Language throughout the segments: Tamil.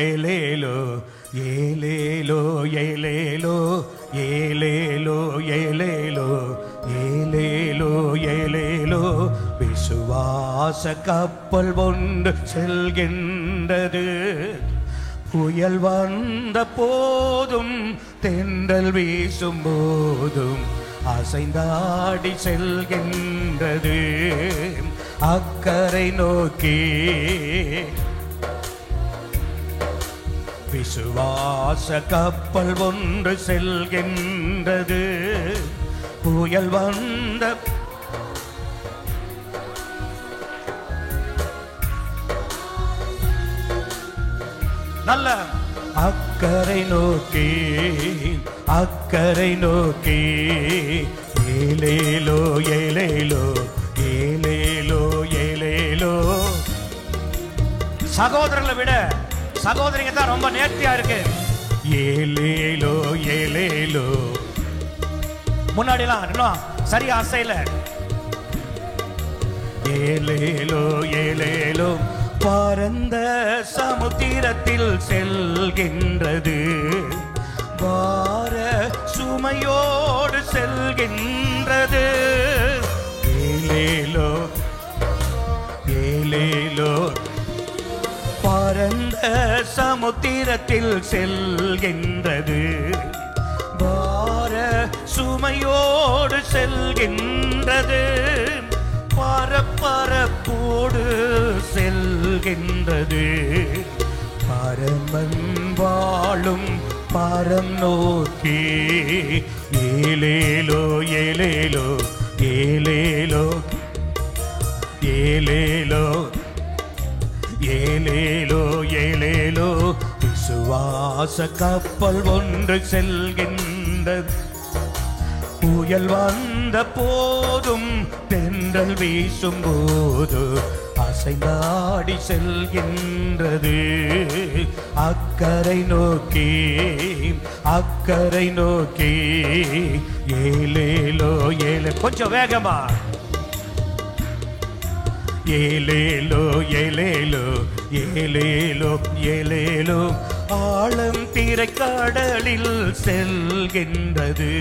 ஏலேலோ ஏலேலோ ஏலேலோ ஏலேலோ ஏலேலோ ஏலேலோ ஏலேலோ விசுவாச கப்பல் ஒன்று செல்கின்றது. புயல் வந்த போதும் தென்றல் வீசும் போதும் அசைந்தாடி செல்கின்றது. அக்கரை நோக்கி விசுவாச கப்பல் ஒன்று செல்கின்றது. புயல் வந்த நல்ல அக்கரை நோக்கி அக்கரை நோக்கி ஏலேலோ ஏலேலோ ஏலேலோ ஏலேலோ. சகோதரர்களை விட சகோதரிங்க தான் ரொம்ப நேர்த்தியா இருக்கு. ஏலேலோ ஏலேலோ. முன்னாடிலாம் இன்னும் சரியா அசைல. ஏலேலோ ஏலேலோ. பரந்த சமுத்திரத்தில் செல்கின்றது. பார சுமையோடு செல்கின்றது. ஏலேலோ ஏலேலோ. பரந்த சமுத்திரத்தில் செல்கின்றது. பார சுமையோடு செல்கின்றது. பரப்பரப்போடு செல்கின்றது. பரமன் வாழும் பரம் நோக்கி ஏலேலோ ஏலேலோ ஏலேலோ ஏலேலோ ஏலேலோ ஏலேலோ. விசுவாச கப்பல் ஒன்று செல்கின்றது. புயல் வந்த போதும் தென்றல் வீசும் போது அசைந்தாடி செல்கின்றது. அக்கரை நோக்கி அக்கரை நோக்கி ஏலேலோ ஏலே. கொஞ்சம் வேகமா. ஏலேலோ ஏலேலோ ஏலேலோ ஏலேலோ. ஆழம் திரைக்கடலில் செல்கின்றது.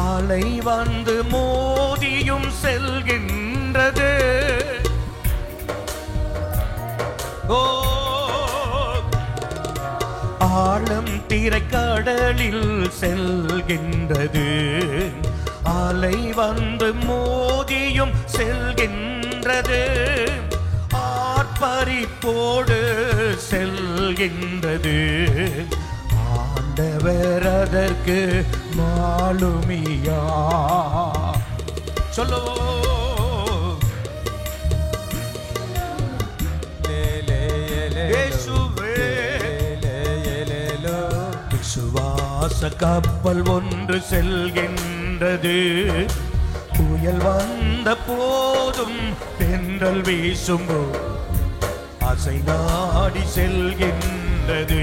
அலை வந்து மோதியும் செல்கின்றது. ஓ ஆழம் திரைக்கடலில் செல்கின்றது. அலை வந்து மோதியும் செல்கின்றது. ஆர்ப்பரிப்போடு செல்கின்றது. ஆண்டவர் அதற்கு மாலுமியா. சொல்லோ விசுவாச கப்பல் ஒன்று செல்கின்றது. புயல் வந்த போதும் தென்றல் வீசும் அசைந்தாடி செல்கின்றது.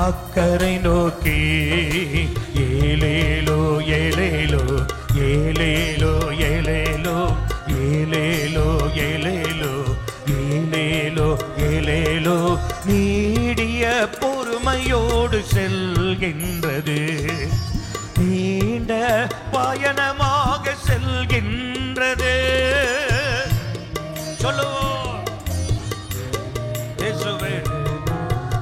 அக்கரை நோக்கி ஏலேலோ ஏலேலோ ஏலேலோ ஏலேலோ ஏலேலோ ஏலேலோ ஏலேலோ ஏலேலோ. நீடிய பொறுமையோடு செல்கின்றது. நீண்ட பயணமாக செல்கின்றது. சொல்லுவோம்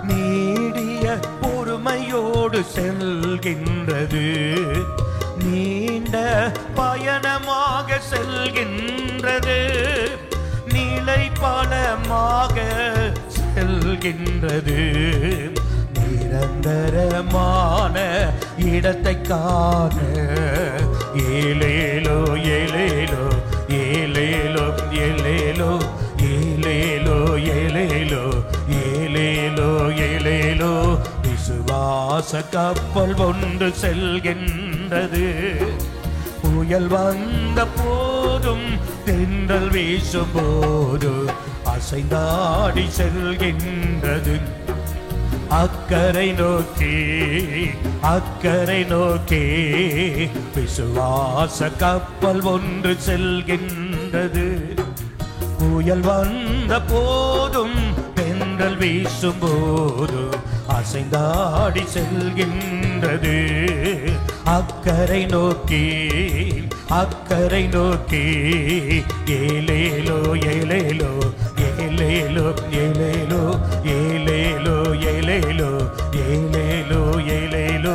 நீடிய பொறுமையோடு செல்கின்றது. நீண்ட பயணமாக செல்கின்றது. நிலை பலமாக செல்கின்றது. நிரந்தரமான இடத்தை காண ஏலேலோ ஏலேலோ ஏலேலோ ஏலேலோ ஏலேலோ ஏலேலோ ஏலேலோ ஏலேலோ. விசுவாச கப்பல் ஒன்று செல்கின்றது. புயல் வந்த போதும் தென்றல் வீசும் போது அசைந்தாடி செல்கின்றது. அக்கரை நோக்கி அக்கரை நோக்கி விசுவாச கப்பல் ஒன்று செல்கின்றது. புயல் வந்த போதும் தென்றல் வீசும் போதும் அசைந்தாடி செல்கின்றது. அக்கரை நோக்கி அக்கரை நோக்கி ஏலேலோ ஏலேலோ ஏலேலோ ஏலேலோ ஏலேலோ ஏலேலோ ஏலேலோ ஏலேலோ ஏலேலோ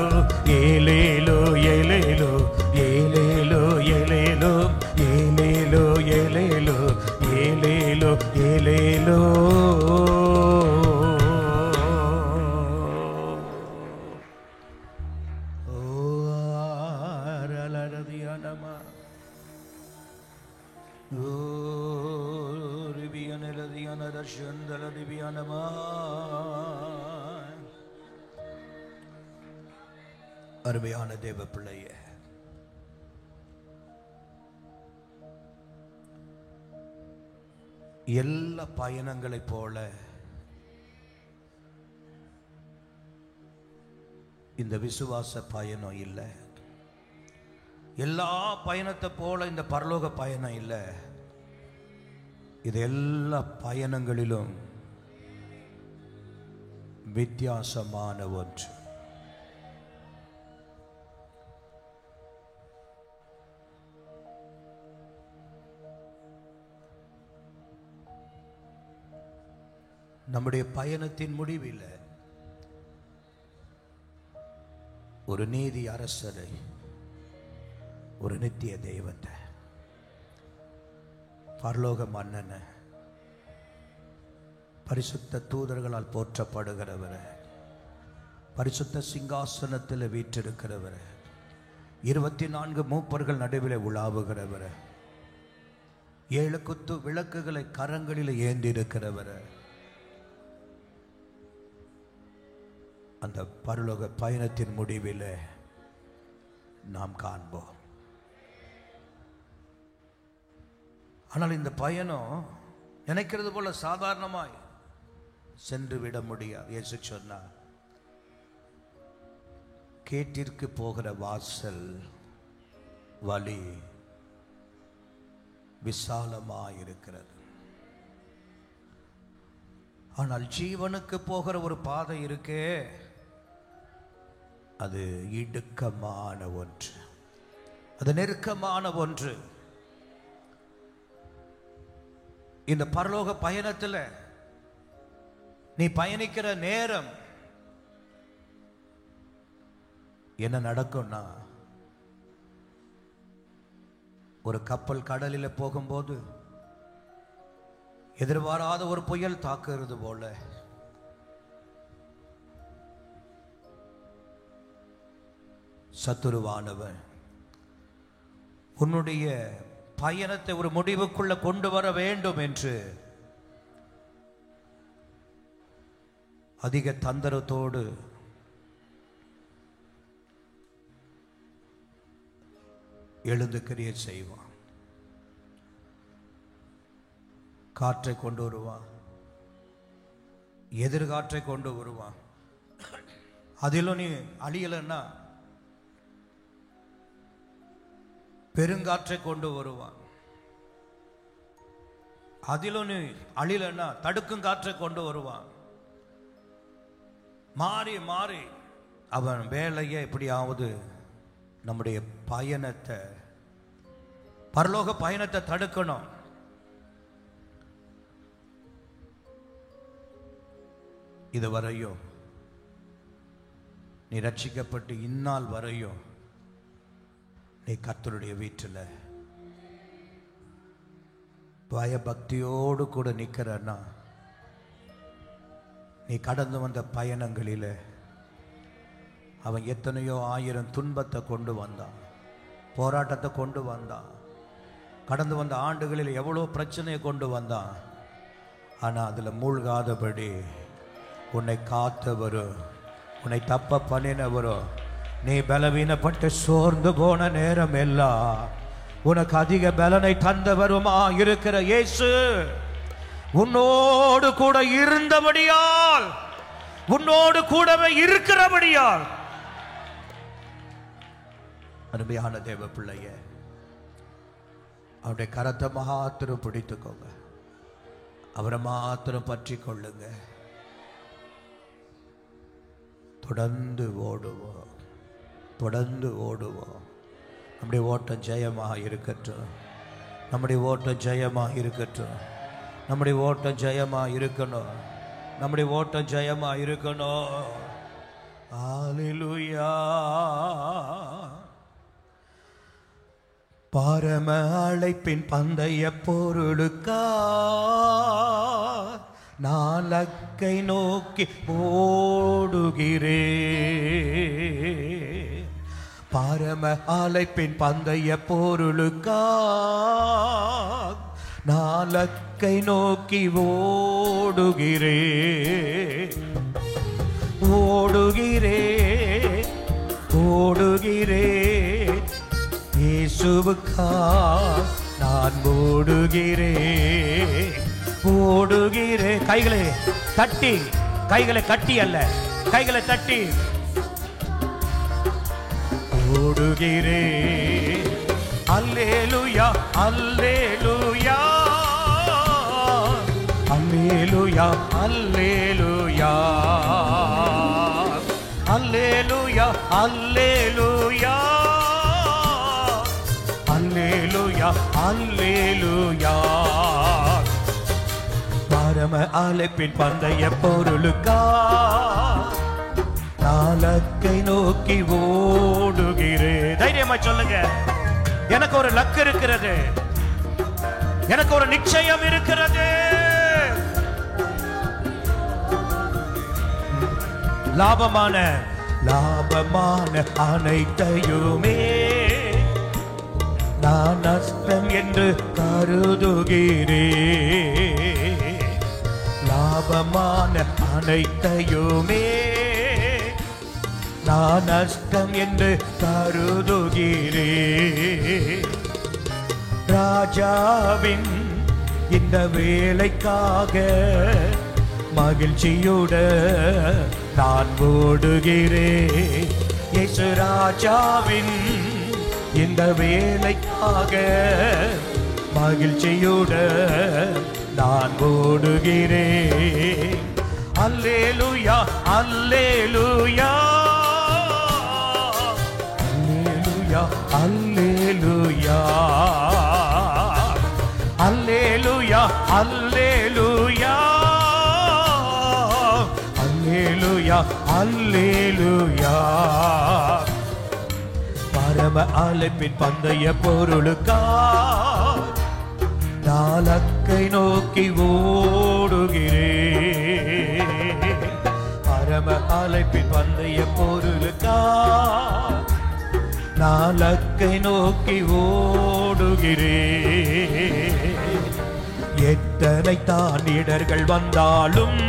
ஏலேலோ ஏலேலோ ஏலேலோ ஏலேலோ ஏலேலோ ஏலேலோ ஏலேலோ. அருமையான தேவ பிள்ளையே, எல்லா பயணங்களைப் போல இந்த விசுவாச பயணம் இல்லை. எல்லா பயணத்தை போல இந்த பரலோக பயணம் இல்லை. இது எல்லா பயணங்களிலும் வித்தியாசமான ஒன்று. நம்முடைய பயணத்தின் முடிவில் ஒரு நீதி அரசரை, ஒரு நித்திய தெய்வத்தை, பரலோக மன்னனை, பரிசுத்த தூதர்களால் போற்றப்படுகிறவரை, பரிசுத்த சிங்காசனத்தில் வீற்றிருக்கிறவரை, 24 மூப்பர்கள் நடுவில் உலாவுகிறவரை, 7 குத்து விளக்குகளை கரங்களில் ஏந்தி இருக்கிறவரை, அந்த பரலோக பயணத்தின் முடிவில் நாம் காண்போம். ஆனால் இந்த பயணம் நினைக்கிறது போல சாதாரணமாய் சென்று விட முடியாது. இயேசு சொன்னார், கேட்டிற்கு போகிற வாசல் வழி விசாலமாயிருக்கிறது, ஆனால் ஜீவனுக்கு போகிற ஒரு பாதை இருக்கே, அது இடுக்கமான ஒன்று, அது நெருக்கமான ஒன்று. இந்த பரலோக பயணத்தில் நீ பயணிக்கிற நேரம் என்ன நடக்கும்னா, ஒரு கப்பல் கடலில் போகும்போது எதிர்பாராத ஒரு புயல் தாக்குறது போல சத்துருவானவன் உன்னுடைய பயணத்தை ஒரு முடிவுக்குள்ள கொண்டு வர வேண்டும் என்று அதிக தந்திரத்தோடு எழுந்து கிரியேட் செய்வான். காற்றை கொண்டு வருவான், எதிர்காற்றை கொண்டு வருவான். அதிலும் நீ அழியலன்னா பெருங்காற்றை கொண்டு வருவான். அதிலும் நீ அழியலன்னா தடுக்கும் காற்றை கொண்டு வருவான். மாறி மாறி அவன் வேலையை எப்படியாவது நம்முடைய பயணத்தை, பரலோக பயணத்தை தடுக்கணும். இதுவரையும் நீ ரட்சிக்கப்பட்டு இந்நாள் வரையும் நீ கர்த்தருடைய வீட்டில் பயபக்தியோடு கூட நிற்கிறன்னா, நீ கடந்து வந்த பயணங்களில் அவன் எத்தனையோ 1000 துன்பத்தை கொண்டு வந்தான், போராட்டத்தை கொண்டு வந்தான், கடந்து வந்த ஆண்டுகளில் எவ்வளோ பிரச்சனையை கொண்டு வந்தான். ஆனால் அதில் மூழ்காதபடி உன்னை காத்தவரும் உன்னை தப்ப பண்ணினவரும், நீ பலவீனப்பட்டு சோர்ந்து போன நேரம் எல்லாம் உனக்கு அதிக பலனை தந்தவருமா இருக்கிற இயேசு உன்னோடு கூட இருந்தபடியால், உன்னோடு கூடவே இருக்கிறபடியால், அருமையான தேவ பிள்ளைய அவருடைய கரத்தை மாத்திரம் பிடித்துக்கோங்க. அவரை மாத்திரம் பற்றி கொள்ளுங்க. தொடர்ந்து ஓடுவோம், தொடர்ந்து ஓடுவோம். நம்முடைய ஓட்டம் ஜெயமாக இருக்கட்டும், நம்முடைய ஓட்டம் ஜெயமாக இருக்கட்டும், நம்முடைய ஓட்டம் ஜெயமாக இருக்கணும், நம்முடைய ஓட்டம் ஜெயமாக இருக்கணும். ஹல்லேலூயா. பரம அழைப்பின் பந்தய பொருளுக்கா நான் லக்கை நோக்கி ஓடுகிறேன். பரம அழைப்பின் பந்தய பொருளுக்கா நான் லக்கை நோக்கி ஓடுகிறேன். ஓடுகிறேன், ஓடுகிறேன், இயேசுவுக்கா நான் ஓடுகிறேன், ஓடுகிறேன். கைகளை தட்டி, கைகளை கட்டி அல்ல, கைகளை தட்டி ஓடுகிறேன். அல்லேலூயா, அல்லேலூயா, அல்லேலூயா, அல்லேலூயா, அல்லேலூயா, அல்லேலூயா, அல்லேலூயா, அல்லேலூயா. பரம அழைப்பின் பந்தய பொருளுக்கா நாளக்கை நோக்கி ஓடுகிறேன். தைரியமா சொல்லுங்க, எனக்கு ஒரு லக்கு இருக்கிறது, எனக்கு ஒரு நிச்சயம் இருக்கிறது. லாபமான லாபமான அனைத்தையுமே நான் நஷ்டம் என்று கருதுகிறேன். லாபமான அனைத்தையுமே நான் நஷ்டம் என்று கருதுகிறேன். ராஜாவின் இந்த வேலைக்காக மகிழ்ச்சியோட நான் ஓடுகிறேன். இயேசு ராஜாவின் இந்த வேலைக்காக மகிழ்ச்சியோட நான் ஓடுகிறேன். அல்லேலூயா, அல்லேலூயா, அல்லேலூயா, அல்லேலூயா, அல்லேலூயா, அல்லேலூயா, அல்லேலூயா. பரம அழைப்பின் பந்தய பொருளுக்கா நாளக்கை நோக்கி ஓடுகிறேன். பரம அழைப்பின் பந்தய பொருளுக்கா நாளக்கை நோக்கி ஓடுகிறேன். எத்தனை தான் இடர்கள் வந்தாலும்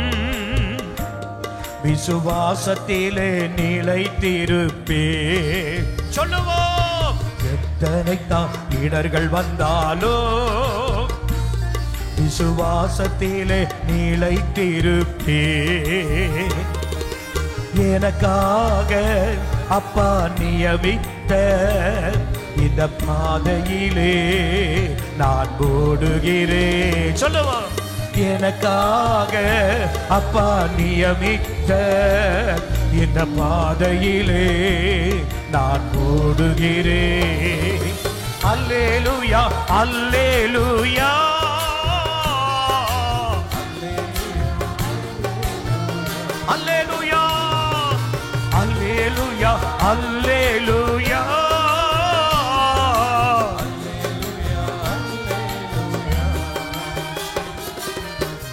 விசுவாசத்திலே நிலைத்திருப்பேன். சொல்லுவோம், எத்தனை தான் இடர்கள் வந்தாலும் விசுவாசத்திலே நிலைத்திருப்பேன். எனக்காக அப்பா நியமித்த இந்த பாதையிலே நான் ஓடுகிறேன். சொல்லுவோம், எனக்காக அப்பா நியமித்த இந்த பாதையிலே நான் ஓடுகிறேன். அல்லேலூயா, அல்லேலூயா, அல்லேலூயா, அல்லேலூயா, அல்லேலூயா.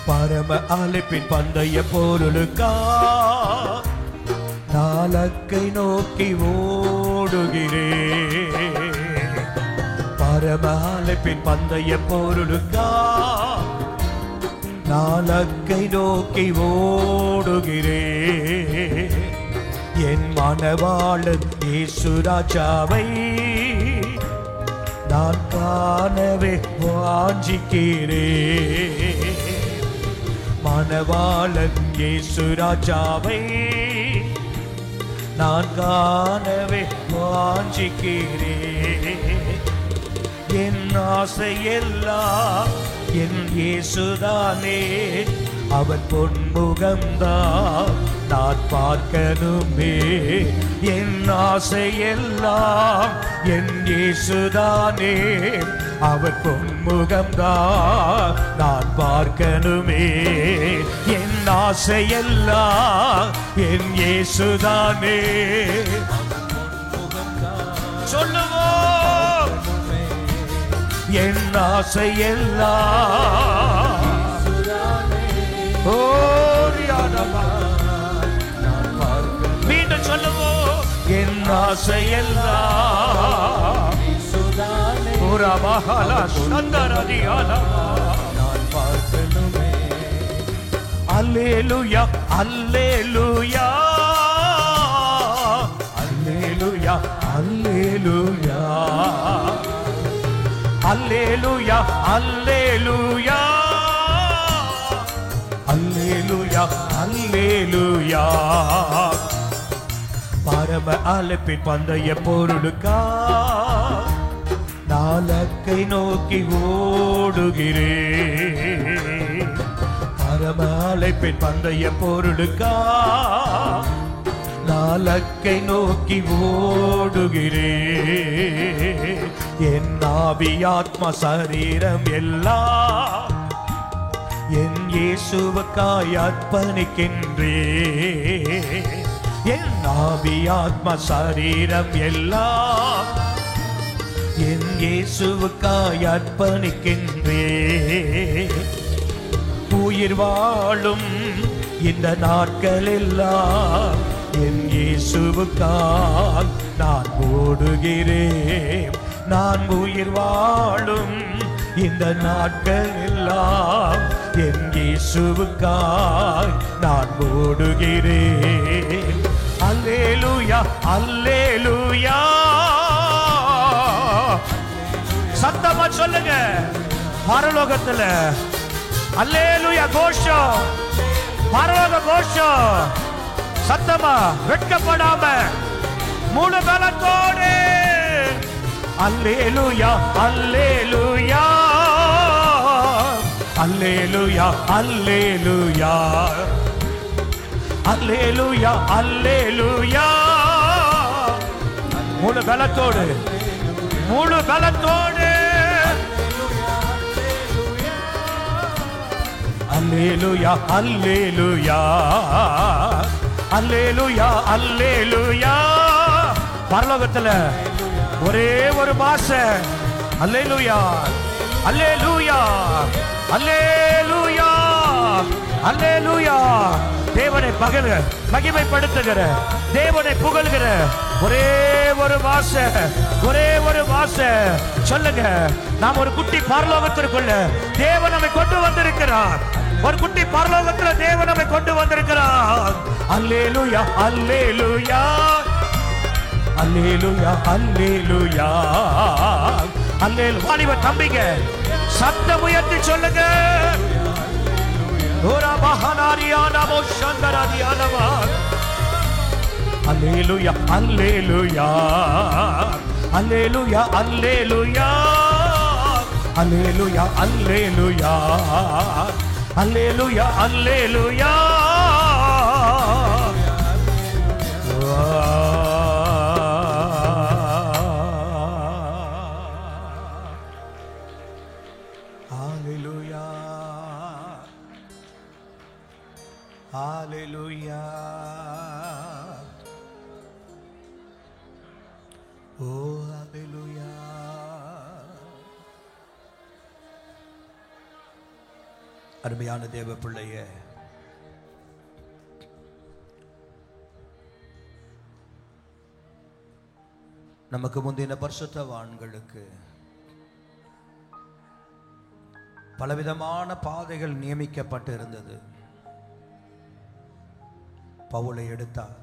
பரம அழைப்பின் பந்தய பொருளுக்கா நாளக்கை நோக்கி ஓடுகிறேன். பரம அழைப்பின் பந்தய பொருளுக்கா நாளக்கை நோக்கி ஓடுகிறேன். என் மனவாளன் இயேசு ராஜாவை நான் காணவே வாஞ்சிக்கிறேன். மனவாளன் இயேசு ராஜாவை நான் காணவே வாஞ்சிக்கிறேன். என் ஆசையெல்லாம் என் இயேசுதானே, அவர் பொன்முகம்தான் நான் பார்க்கணுமே. என் ஆசையெல்லாம் என் இயேசுதானே, அவர் பொன்முகம்தான் நான் பார்க்கணுமே. என் ஆசையெல்லாம் என் இயேசுதானே. சொல்லுவோம், என் ஆசையெல்லாம் மீண்டும் சொல்லுவோம், என் ஆசையெல்லாம் அல்லேலூயா அல்லேலூயா அல்லேலூயா அல்லேலூயா அல்லேலூயா அல்லேலூயா அல்லேலூயா அல்லேலூயா. பரம அழைப்பின் பந்தய பொருளுக்கா நாளக்கை நோக்கி ஓடுகிறேன். பரம அழைப்பின் பந்தய பொருளுக்கா நாளக்கை நோக்கி ஓடுகிறேன். என் ஆவி ஆத்மா சரீரம் எல்லாம் என் இயேசுவுக்காய் அர்ப்பணிக்கின்றேன். என் ஆவி ஆத்மா சரீரம் எல்லாம் என் இயேசுவுக்காய் அர்ப்பணிக்கின்றேன். உயிர் வாழும் இந்த நாட்கள் எல்லாம் என் இயேசுவுக்காய் நான் ஓடுகிறேன். நான் உயிர் வாழும் இந்த நாட்கள் எல்லாம் என் இயேசுவுக்காய் நான் ஓடுகிறேன். அல்லேலூயா அல்லேலூயா. சத்தமா சொல்லுங்க பரலோகத்துல அல்லேலூயா கோஷம், பரலோக கோஷம். சத்தமா வெட்கப்படாம முழு பலத்தோடு அல்லேலூயா அல்லேலூயா அல்லேலூயா அல்லேலூயா அல்லேலூயா அல்லேலூயா. முழு பலத்தோடு முழு பலத்தோடு அல்லேலூயா அல்லேலூயா அல்லேலூயா அல்லேலூயா. பரலோகத்துல ஒரே ஒரு பாஷை அல்லேலூயா அல்லேலூயா அல்லேலூயா அல்லேலூயா. தேவனை மகிமைப்படுத்துகிற, தேவனை புகழ்கிற ஒரே ஒரு வாசை, ஒரே ஒரு வாசை. சொல்லுங்க, நாம் ஒரு குட்டி பரலோகத்திற்குள்ள தேவன் நம்மை கொண்டு வந்திருக்கிறார். ஒரு குட்டி பரலோகத்துல தேவன் நம்மை கொண்டு வந்திருக்கிறார். அல்லேலூயா அல்லேலூயா அல்லேலூயா அல்லேலூயா அல்லேலூயா. வாலிப தம்பிங்க சத்தம் உயர்த்தி சொல்லுங்க. அல்லேலூயா அல்லேலூயா அல்லேலூயா அல்லேலூயா அல்லேலூயா அல்லேலூயா அல்லேலூயா அல்லேலூயா. Hallelujah. Oh, hallelujah. அருமையான தேவ பிள்ளையே, நமக்கு முந்தின பரிசுத்தவான்களுக்கு பலவிதமான பாதைகள் நியமிக்கப்பட்டு இருந்தது. பவுலை எடுத்தார்.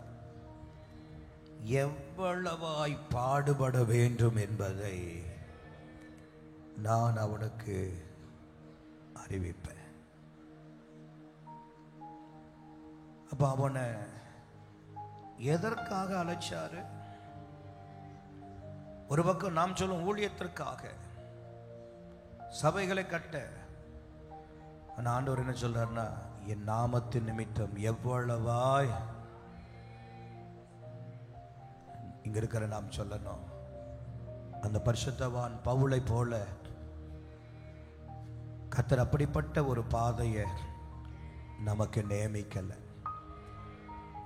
எவ்வளவாய் பாடுபட வேண்டும் என்பதை நான் அவனுக்கு அறிவிப்பேன். அப்ப அவனை எதற்காக அழைச்சாரு? ஒரு பக்கம் நாம் சொல்லும் ஊழியத்திற்காக, சபைகளை கட்ட, ஆனால் ஆண்டவர் என்ன சொல்றாருன்னா, என் நாமத்தின் நிமித்தம் எவ்வளவாய் இங்க இருக்கிற நாம் சொல்லணும். அந்த பரிசுத்தவான் பவுலை போல கர்த்தர் அப்படிப்பட்ட ஒரு பாதையை நமக்கு நியமிக்கலை.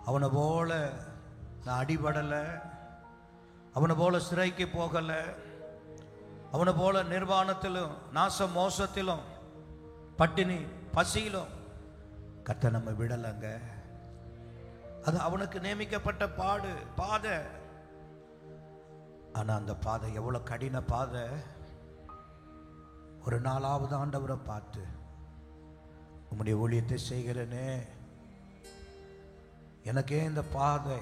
அவனை போல நான் அடிபடலை, அவனை போல சிறைக்கு போகலை, அவனை போல நிர்வாணத்திலும் நாச மோசத்திலும் பட்டினி பசியிலும் கர்த்தர் நம்ம விடலைங்க. அது அவனுக்கு நியமிக்கப்பட்ட பாதை. ஆனா அந்த பாதை எவ்வளவு கடின பாதை. ஒரு நாளாவது ஆண்டவரை பார்த்து, உம்முடைய ஊழியத்தை செய்கிறேனே, எனக்கே இந்த பாதை,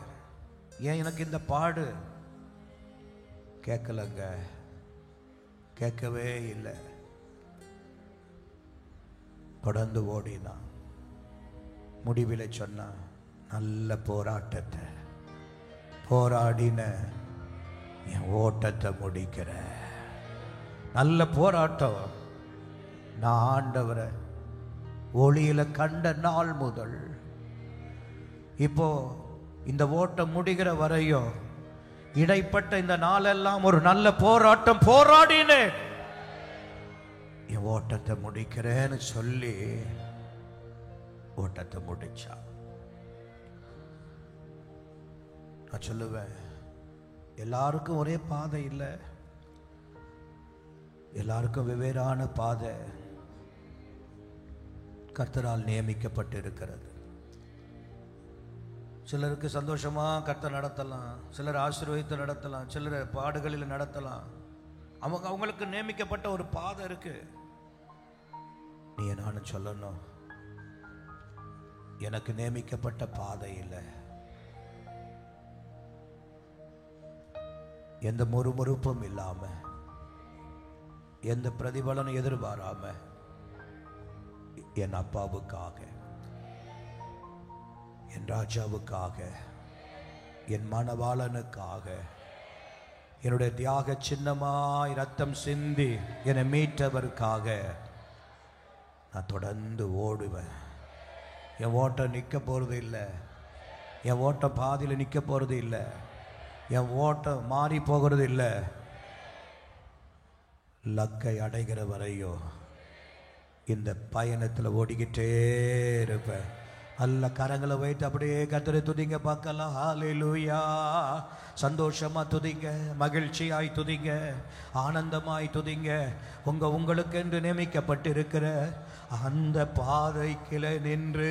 ஏன் எனக்கு இந்த பாடு? கேட்கலங்க, கேட்கவே இல்லை. தொடர்ந்து ஓடினான். முடிவில் சொன்னா, நல்ல போராட்டத்தை போராடின என் ஓட்டத்தை முடிக்கிற. நல்ல போராட்டம். நான் ஆண்டவரை ஒளியில கண்ட நாள் முதல் இப்போ இந்த ஓட்டம் முடிகிற வரையும் இடைப்பட்ட இந்த நாளெல்லாம் ஒரு நல்ல போராட்டம் போராடினேன், என் ஓட்டத்தை முடிக்கிறேன்னு சொல்லி ஓட்டத்தை முடிச்சா. நான் சொல்லுவேன், எல்லாருக்கும் ஒரே பாதை இல்லை, எல்லாருக்கும் வெவ்வேறான பாதை கர்த்தரால் நியமிக்கப்பட்டு இருக்கிறது. சிலருக்கு சந்தோஷமா கர்த்தர் நடத்தலாம், சிலர் ஆசீர்வதித்து நடத்தலாம், சிலர் பாடுகளில் நடத்தலாம். அவங்களுக்கு நியமிக்கப்பட்ட ஒரு பாதை இருக்கு. நீ நானும் சொல்லணும், எனக்கு நியமிக்கப்பட்ட பாதை இல்லை. எந்த முறுமுறுப்பும் இல்லாம, எந்த பிரதிபலனும் எதிர்பாராம, என் அப்பாவுக்காக, என் ராஜாவுக்காக, என் மணவாளனுக்காக, என்னுடைய தியாக சின்னமாய் ரத்தம் சிந்தி என்னை மீட்டவருக்காக நான் தொடர்ந்து ஓடுவேன். என் ஓட்டம் நிற்க போறது இல்லை, என் ஓட்டம் பாதியில் நிற்க போறது இல்லை, என் ஓட்டம் மாறி போகிறது இல்லை. லக்கை அடைகிற வரையும் இந்த பயணத்தில் ஓடிக்கிட்டே இருப்பேன். நல்ல கரங்களை வைத்து அப்படியே கர்த்தரை துதிங்க பார்க்கலாம். ஹல்லேலூயா. சந்தோஷமா துதிங்க, மகிழ்ச்சியாய் துதிங்க, ஆனந்தமாய் துதிங்க. உங்களுக்கு என்று நியமிக்கப்பட்டிருக்கிற அந்த பாதைக்கில நின்று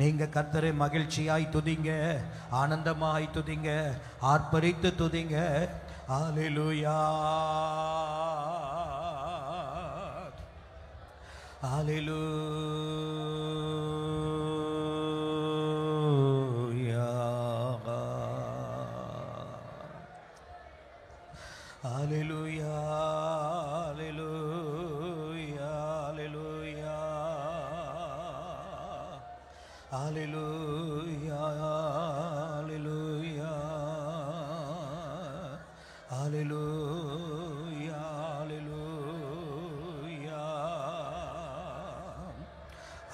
நீங்க கர்த்தரை மகிழ்ச்சியாய் துதிங்க, ஆனந்தமாய் துதிங்க, ஆர்ப்பரித்து துதிங்க. ஹல்லேலூயா, ஹல்லேலூயா, ஹல்லேலூயா, ஹல்லேலூயா, ஹல்லேலூயா, ஹல்லேலூயா, ஹல்லேலூயா, ஹல்லேலூயா, ஹல்லேலூயா,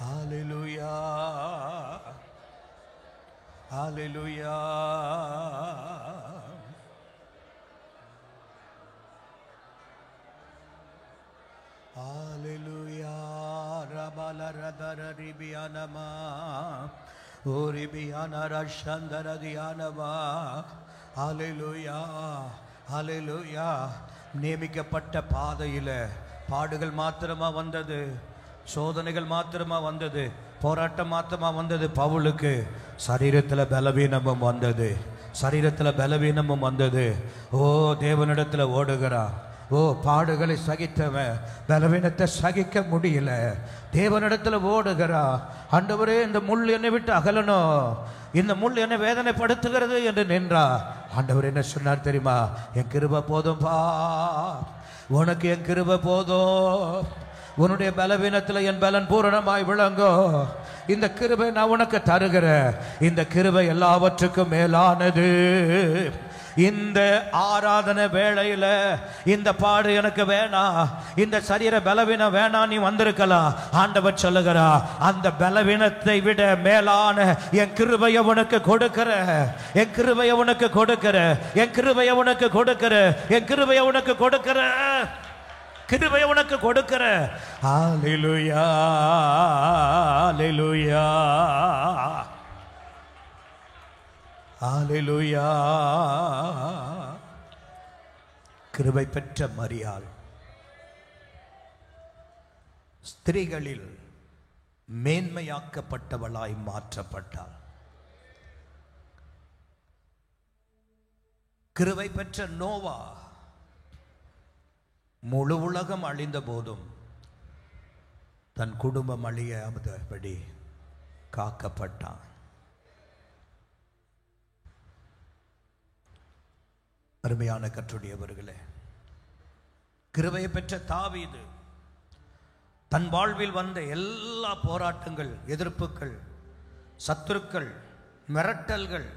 ஹல்லேலூயா, ஹல்லேலூயா. Hallelujah, Rabala Radara Ribianama, Uribiana Rashandara Dianava. Hallelujah, Hallelujah. நியமிக்கப்பட்ட பாதையில் பாடுகள் மாத்திரமா வந்தது, சோதனைகள் மாத்திரமா வந்தது, போராட்டம் மாத்திரமா வந்தது. பவுலுக்கு சரீரத்தில் பலவீனமும் வந்தது, சரீரத்தில் பலவீனமும் வந்தது. ஓ, தேவனிடத்தில் ஓடுகிறா. ஓ, பாடுகளை சகித்தவன் பலவீனத்தை சகிக்க முடியல, தேவனிடத்தில் ஓடுகிறா. ஆண்டவரே, இந்த முள் என்னை விட்டு அகலணும், இந்த முள் என்னை வேதனைப்படுத்துகிறது என்று நின்றா. ஆண்டவர் என்ன சொன்னார் தெரியுமா? என் கிருபை போதும்பா, உனக்கு என் கிருபை போதும். உன்னுடைய பலவீனத்தில் என் பலன் பூரணமாய் விளங்கோ. இந்த கிருபை நான் உனக்கு தருகிறேன். இந்த கிருபை எல்லாவற்றுக்கும் மேலானது. இந்த ஆராதனை வேளையில இந்த பாடு எனக்கு வேணாம், இந்த சரீர பலவீனம் வேணாம், நீ வந்திருக்கலாம். ஆண்டவர் சொல்லுகிறா, அந்த பலவீனத்தை விட மேலான என் கிருபையை உனக்கு கொடுக்கிற, என் கிருபையை உனக்கு கொடுக்கிற, என் கிருபையை உனக்கு கொடுக்கிற, என் கிருபையை உனக்கு கொடுக்கிற, கிருபையை உனக்கு கொடுக்கிற. ஹல்லேலூயா, ஹல்லேலூயா, ஹல்லேலூயா. கிருபை பெற்ற மரியாள் ஸ்திரீகளில் மேன்மையாக்கப்பட்டவளாய் மாற்றப்பட்டாள். கிருபை பெற்ற நோவா முழு உலகம் அழிந்த போதும் தன் குடும்பம் அழியாதபடி காக்கப்பட்டான். அருமையான கர்த்தருடையவர்களே, கிருபையை பெற்ற தாவீது தன் வாழ்வில் வந்த எல்லா போராட்டங்கள், எதிர்ப்புகள், சத்துருக்கள், மிரட்டல்கள்,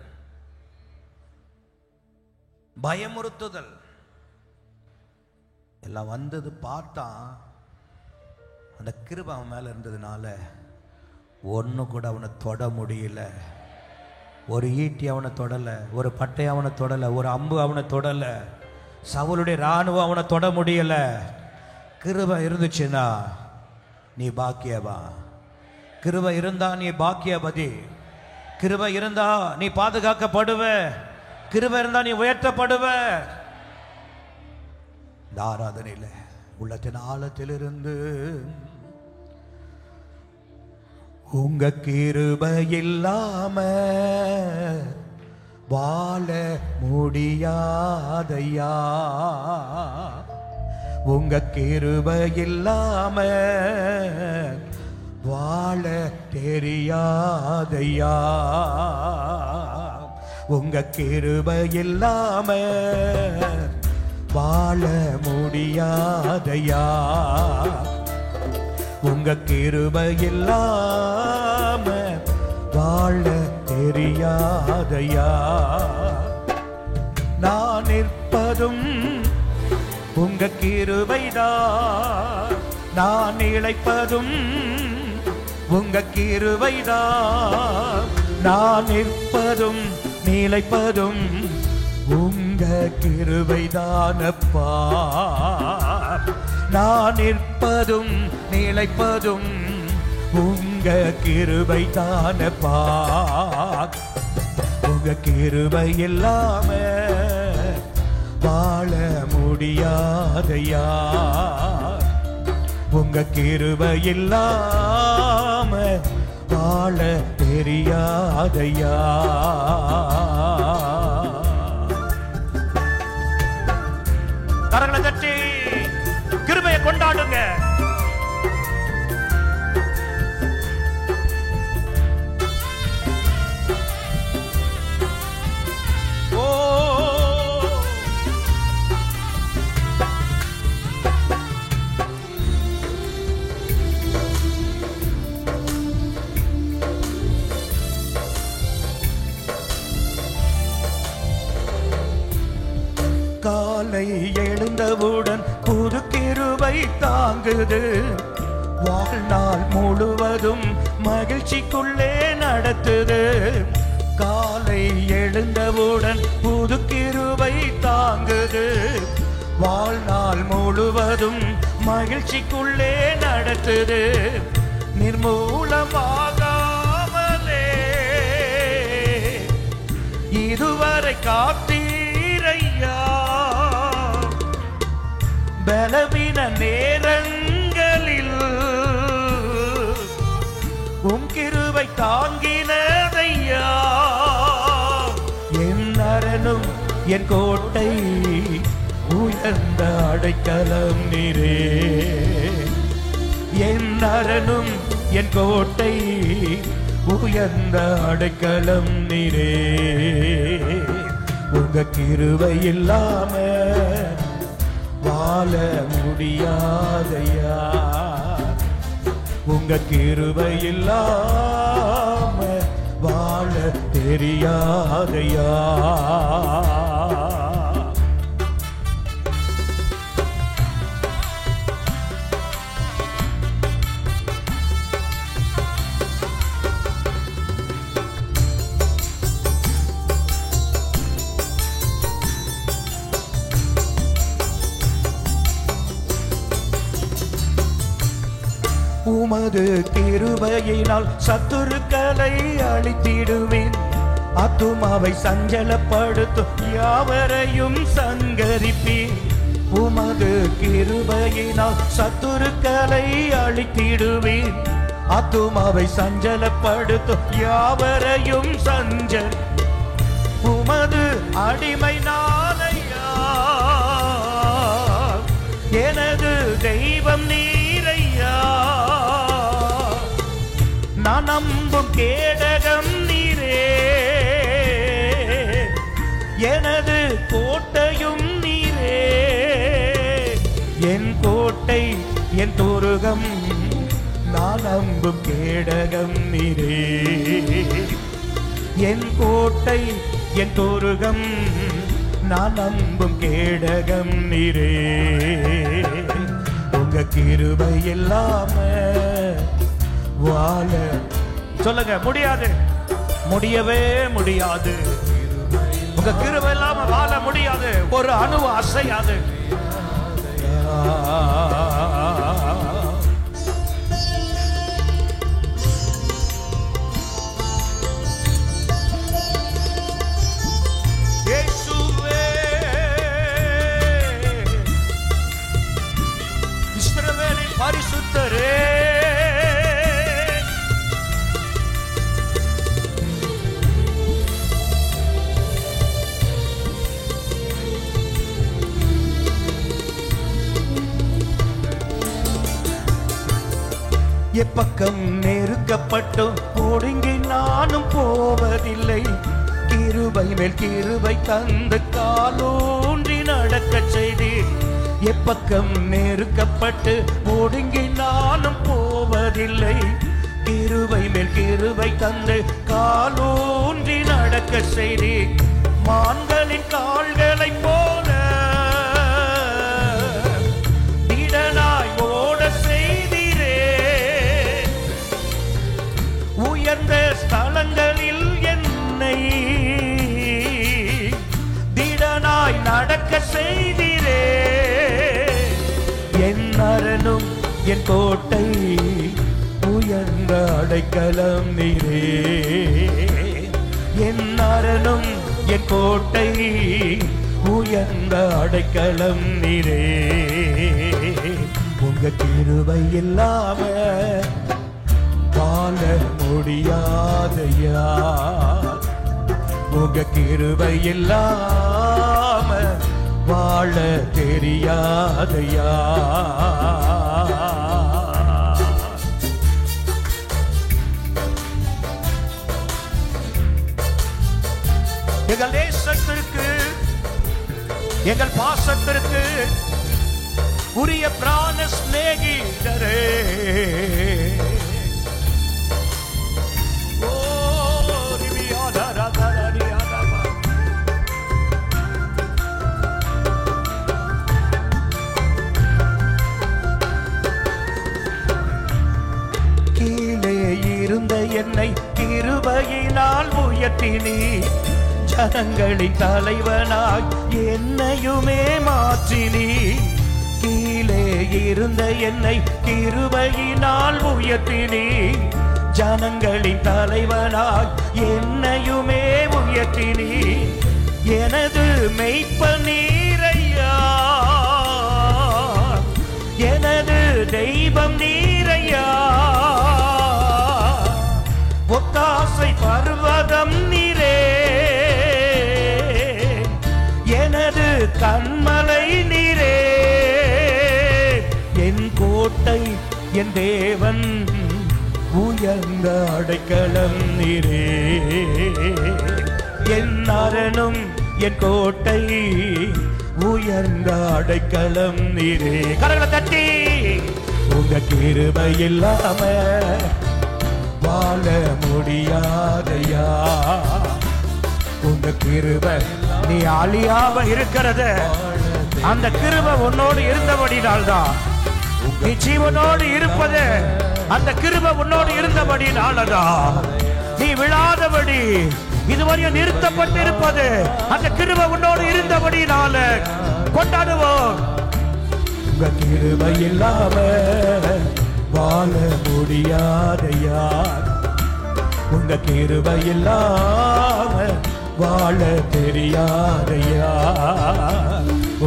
பயமுறுத்துதல் எல்லாம் வந்தது பார்த்தா அந்த கிருபை அவன் மேல இருந்ததுனால ஒன்று கூட அவனை தொட முடியல. ஒரு ஈட்டி அவனை தொடலை, ஒரு பட்டை அவனை தொடலை, ஒரு அம்பு அவனை தொடலை, சவுலுடைய இராணுவம் அவனை தொட முடியல. கிருபை இருந்துச்சுன்னா நீ பாக்கியவா, கிருபை இருந்தா நீ பாக்கியபதி, கிருபை இருந்தா நீ பாதுகாக்கப்படுவ, கிருபை இருந்தா நீ உயர்த்தப்படுவ. இந்த ஆராதனையில் உள்ளத்தின் ஆழத்திலிருந்து உங்க கிருபை இல்லாம வாழ முடியாதையா, உங்க கிருபை இல்லாம வாழ தெரியாதையா, உங்க கிருபை இல்லாம வாழ முடியாதையா, உங்க கிருபை இல்லாம வாழ தெரியாதையா. நான் நிற்பதும் உங்க கிருபைதான், நான் இளைப்பதும் உங்க கிருபைதான், நான் நிற்பதும் நிலைப்பதும் உங்க கிருபைதானப்பா, நான் நிற்பதும் நிலைப்பதும் உங்க கிருபைதானப்பா, உங்க கிருபை இல்லாம வாழ முடியாதையா, உங்க கிருபை இல்லாம வாழ தெரியாதையா. கரங்களை தட்டி கிருபையை கொண்டாடுங்க. காலை எழுந்தவுடன் புது கிருபை தாங்குது, வாழ்நாள் முழுவதும் மகிழ்ச்சிக்குள்ளே நடத்துது. காலை எழுந்தவுடன் புது கிருபை தாங்குது, வாழ்நாள் முழுவதும் மகிழ்ச்சிக்குள்ளே நடத்துது. நிர்மூலமாகாமலே இதுவரை காத்தீரையா, பலவீன நேரங்களில் உம் கிருபை தாங்கினதையா. என் அரணும் என் கோட்டை உயர்ந்த அடைக்கலம் நீரே, என் அரணும் என் கோட்டை உயர்ந்த அடைக்கலம் நீரே. உங்க கிருபை இல்லாம வாழ முடியாதையா. உங்க கிருபை இல்லாம வாழ தெரியாதையா. உமது கிருபையினால் சத்துருக்களை அழித்திடுவேன். ஆத்துமாவை சஞ்சலப்படுத்தும் யாவரையும் சங்கரிப்பேன். உமது கிருபையினால் சத்துருக்களை அழித்திடுவேன். ஆத்துமாவை சஞ்சலப்படுத்தும் யாவரையும் உமது அடிமை நானையா, எனது தெய்வம் நீரையா. நான் நம்பும் கேடகம் நீரே, எனது கோட்டையும் நீரே. என் கோட்டை என் துருகம், நான் நம்பும் கேடகம் நீரே. என் கோட்டை என் துருகம், நான் நம்பும் கேடகம் நீரே. உங்க கிருபை இல்லாம வாழ சொல்லுங்க முடியாது, முடியவே முடியாது. உங்க கிருபை இல்லாம வாழ முடியாது, ஒரு அணுவு அசையாது. இஸ்ரவேலின் பரிசுத்தரே, எப்பக்கம் நெருக்கப்பட்டும் ஒடுங்கி நானும் போவதில்லை. கிருபை மேல் கிருபை தந்து காலூன்றி நடக்க செய்தி. எப்பக்கம் நெருக்கப்பட்டு ஒடுங்கி நானும் போவதில்லை. கிருபை மேல் கிருபை தந்து காலூன்றி நடக்க செய்தி. மான்களின் கால்களை போல திடனாய் ஓட செய்தீரே. உயர்ந்த ஸ்தலங்களில் என்னை திடனாய் நடக்க செய்தீரே. என் அரணும் என் கோட்டை, உயர்ந்த அடைக்கலம் நீரே. என் அரணும் என் கோட்டை, உயர்ந்த அடைக்கலம் நீரே. உங்க கிருபை இல்லாம வாழ முடியாதையா. உங்க கிருபை இல்லாம வாழ தெரியாதையா. எங்கள் தேசத்திற்கு எங்கள் பாசத்திற்கு உரிய பிராண சிநேகிதரே, கீழே இருந்த என்னை கிருபையினால் உயர்த்தினீ. ஜனங்களின் தலைவனாய் என்னையுமே மாற்றினீ. கீழே இருந்த என்னை கிருபையினால் உயர்த்தினீ. ஜனங்களின் தலைவனாய் என்னையுமே உயர்த்தினீ. எனது மெய்ப்பன் நீரையா, எனது தெய்வம் நீரையா. ஒத்தாசை பர்வதம் நீரே, எனது கண்மலை நீரே. என் கோட்டை என் தேவன், உயர்ந்த அடைக்கலம் நீரே. என் அரணும் என் கோட்டை, உயர்ந்த அடைக்கலம் நீரே. கரங்களை தட்டி உங்க கிருபை இல்லாம வாழ முடியாதையா. உங்க கிருபை நீ அழியாம இருக்கிறது அந்த கிருபை உன்னோடு இருந்தபடினால்தான். நீ ஜீவனோடு இருப்பது அந்த கிருபை உன்னோடு இருந்தபடினாலதான். நீ விழாதபடி இதுவரையும் நிறுத்தப்பட்டு இருப்பது அந்த கிருபை உன்னோடு இருந்தபடினால. கொண்டாடுவோம். உங்க கிருபை இல்லாம வாழ முடியாதையா. உங்க கிருபை இல்லாம வாழ தெரியாதையா.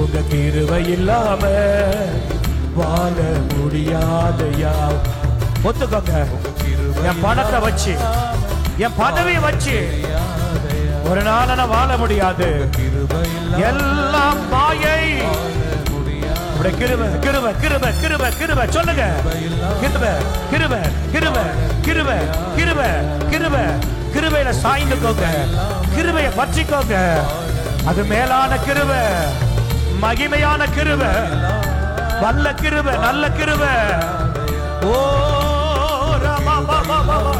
உங்க கிருபை இல்லாம வாழ முடியாதையா. ஒத்துக்கோங்க. என் பணத்தை வச்சு என் பதவியை வச்சு ஒரு நாள் நான் வாழ முடியாது. எல்லாம் மாயை. கிருபை கிருபை கிருபை கிருபை கிருபை சொல்லுங்க. கிருபை கிருபை கிருபை கிருபை கிருபை கிருபை கிருபையில சாய்ந்துக்கோங்க. கிருபையை பற்றிக்கோங்க. அது மேலான கிருபை, மகிமையான கிருபை, வல்ல கிருபை, நல்ல கிருபை. ஓ ரமா பாபா பாபா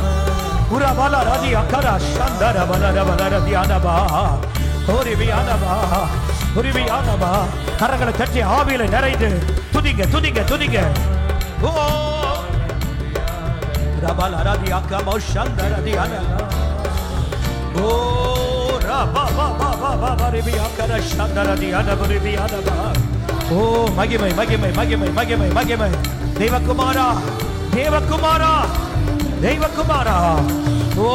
புரா பாலா ரதி அக்கரா சந்தர பலர பலர தியானபா ஓரிவியானபா ஓரிவியானபா. கரங்களை தட்டி ஆவியில நிறைந்து துதிங்க துதிங்க துதிங்க. ஓ ரபாலா ரதி அக்கமா சந்தர தியானபா. ஓ ரபா பாபா பாபா ரிவியாக்கரா சந்தர தியானபா ரிவியானபா. ஓ மகிமை மகிமை மகிமை மகிமை மகிமை. தேவகுமாரா தேவகுமாரா தெய்வகுமாரா, ஓ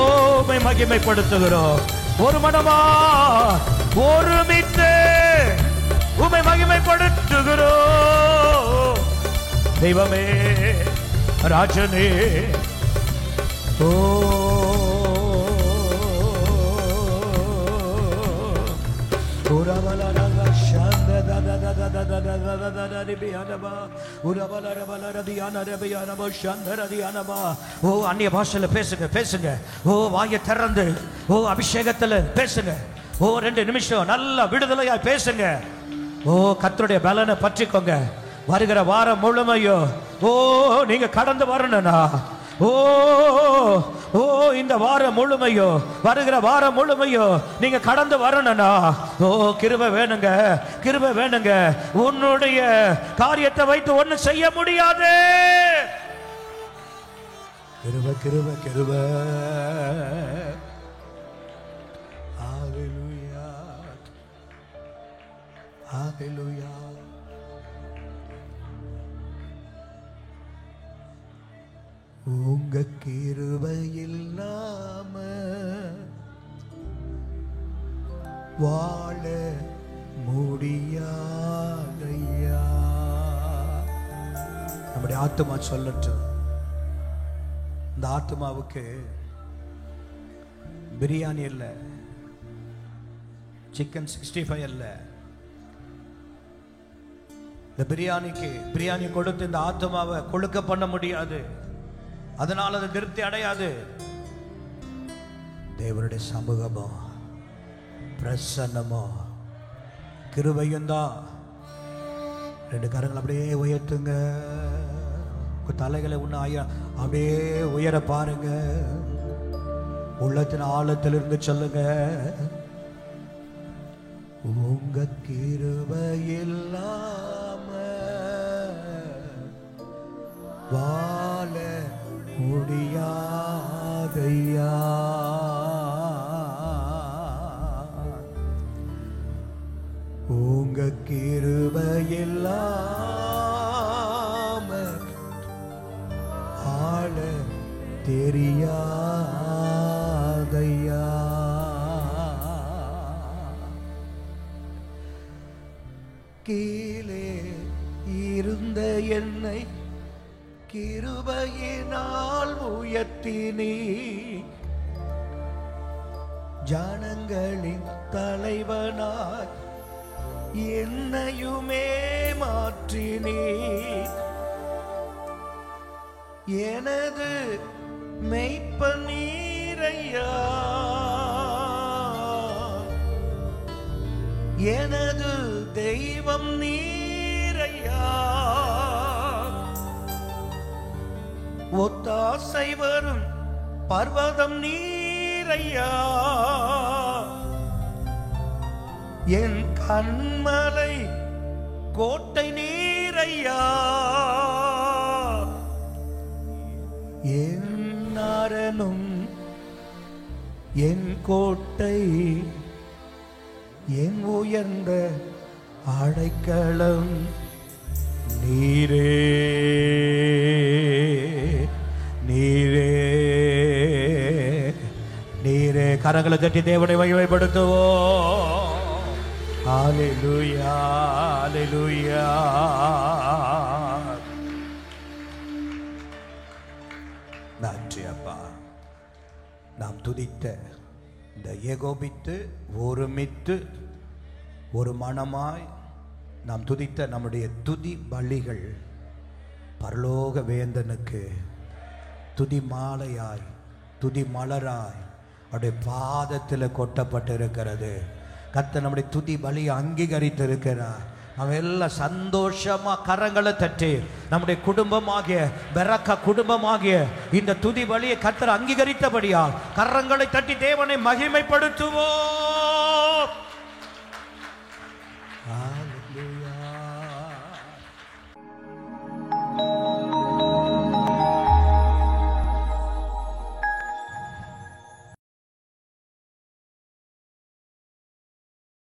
மகிமைப்படுத்துகிறோம். ஒரு மனமா ஒருமித்து உம்மை மகிமைப்படுத்துகிறோம். தெய்வமே ராஜனே, ஓ அந்நிய பாஷையில பேசுங்க பேசுங்க. ஓ வாயை திறந்து ஓ அபிஷேகத்துல பேசுங்க. ஓ 2 நிமிஷம் நல்லா விடுதலையா பேசுங்க. ஓ கர்த்தருடைய பலனை பற்றிக்கோங்க. வருகிற வாரம் முழுமையோ ஓ நீங்க கடந்து வரணும்னா, ஓ ஓ இந்த வாரம் முழுமையோ வருகிற வாரம் முழுமையோ நீங்க கடந்து வரணும்னா, ஓ கிருபை வேணுங்க கிருபை வேணுங்க. உன்னுடைய காரியத்தை வைத்து ஒண்ணு செய்ய முடியாது. கிருபை கிருபை கிருபை. ஹalleluya ஹalleluya. உங்க கிருபை இல்லாம வாழ முடியாதையா. நம்முடைய ஆத்மா சொல்லட்டும். இந்த ஆத்மாவுக்கு பிரியாணி இல்ல, சிக்கன் 65 இல்ல. இந்த பிரியாணி கொடுத்து இந்த ஆத்மாவை கொழுக்க பண்ண முடியாது. அதனால அது திருப்தி அடையாது. தேவனுடைய சமூகமோ பிரசன்னமோ கிருபையும் தான். 2 கரங்களை அப்படியே உயர்த்துங்க. தலைகளை அப்படியே உயர பாருங்க. உள்ளத்தின் ஆழத்திலிருந்து சொல்லுங்க. உங்க கிருபை இல்லாம வாழ முடியாதையா. உங்க கிருபை இல்லாம ஆள தெரியாதையா. கீழே இருந்த என்னை கிருபையினால் உயர்த்தினீ. ஜனங்களின் தலைவனாய் என்னையுமே மாற்றினீ. எனது மெய்ப்பன் நீரையா, எனது தெய்வம் நீரையா. ஒத்தாசை வரும் பர்வதம் நீரையா, என் கண்மலை கோட்டை நீரையா, என் நாரனும் என் கோட்டை, என் உயர்ந்த அடைக்கலம் நீரே நீரே நீரே. கரங்களை தட்டி தேவனை மகிமைப்படுத்துவோம். ஹல்லேலூயா ஹல்லேலூயா. நன்றி அப்பா. நாம் துதித்த இந்த ஏகோபித்து ஒருமித்து ஒரு மனமாய் நாம் துதித்த நம்முடைய துதி பலிகள் பரலோக வேந்தனுக்கு துதி மாலையாய் துதி மலராய் அவருடைய பாதத்தில் கொட்டப்பட்டு இருக்கிறது. கர்த்தர் நம்முடைய துதி பலியை அங்கீகரித்து இருக்கிறார். நம்ம எல்லாம் சந்தோஷமா கரங்களை தட்டி நம்முடைய குடும்பமாகிய பெரக்கா குடும்பமாகிய இந்த துதி பலியை கர்த்தர் அங்கீகரித்தபடியால் கரங்களை தட்டி தேவனை மகிமைப்படுத்துவோம். ஹல்லேலூயா.